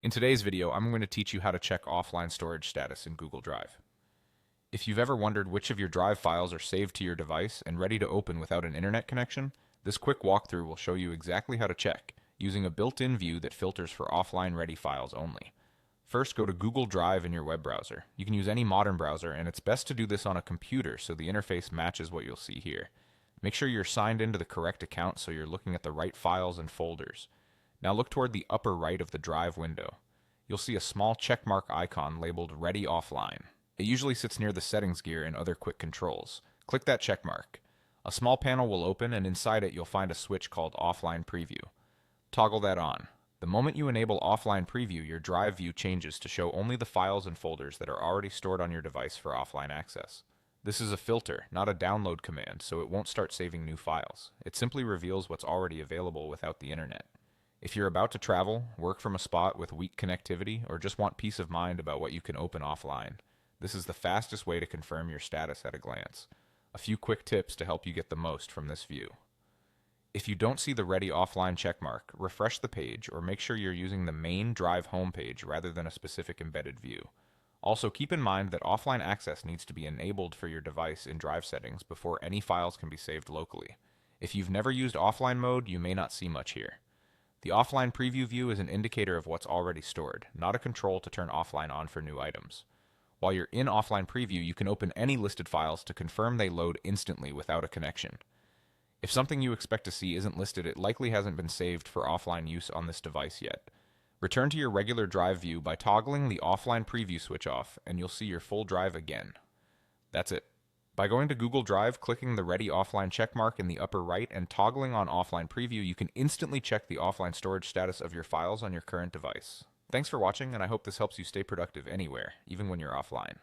In today's video, I'm going to teach you how to check offline storage status in Google Drive. If you've ever wondered which of your Drive files are saved to your device and ready to open without an internet connection, this quick walkthrough will show you exactly how to check, using a built-in view that filters for offline-ready files only. First, go to Google Drive in your web browser. You can use any modern browser, and it's best to do this on a computer so the interface matches what you'll see here. Make sure you're signed into the correct account so you're looking at the right files and folders. Now look toward the upper right of the Drive window. You'll see a small checkmark icon labeled Ready Offline. It usually sits near the settings gear and other quick controls. Click that checkmark. A small panel will open, and inside it you'll find a switch called Offline Preview. Toggle that on. The moment you enable Offline Preview, your Drive view changes to show only the files and folders that are already stored on your device for offline access. This is a filter, not a download command, so it won't start saving new files. It simply reveals what's already available without the internet. If you're about to travel, work from a spot with weak connectivity, or just want peace of mind about what you can open offline, this is the fastest way to confirm your status at a glance. A few quick tips to help you get the most from this view. If you don't see the Ready Offline checkmark, refresh the page or make sure you're using the main Drive homepage rather than a specific embedded view. Also, keep in mind that offline access needs to be enabled for your device in Drive settings before any files can be saved locally. If you've never used offline mode, you may not see much here. The offline preview view is an indicator of what's already stored, not a control to turn offline on for new items. While you're in offline preview, you can open any listed files to confirm they load instantly without a connection. If something you expect to see isn't listed, it likely hasn't been saved for offline use on this device yet. Return to your regular Drive view by toggling the offline preview switch off, and you'll see your full Drive again. That's it. By going to Google Drive, clicking the Ready Offline checkmark in the upper right, and toggling on Offline Preview, you can instantly check the offline storage status of your files on your current device. Thanks for watching, and I hope this helps you stay productive anywhere, even when you're offline.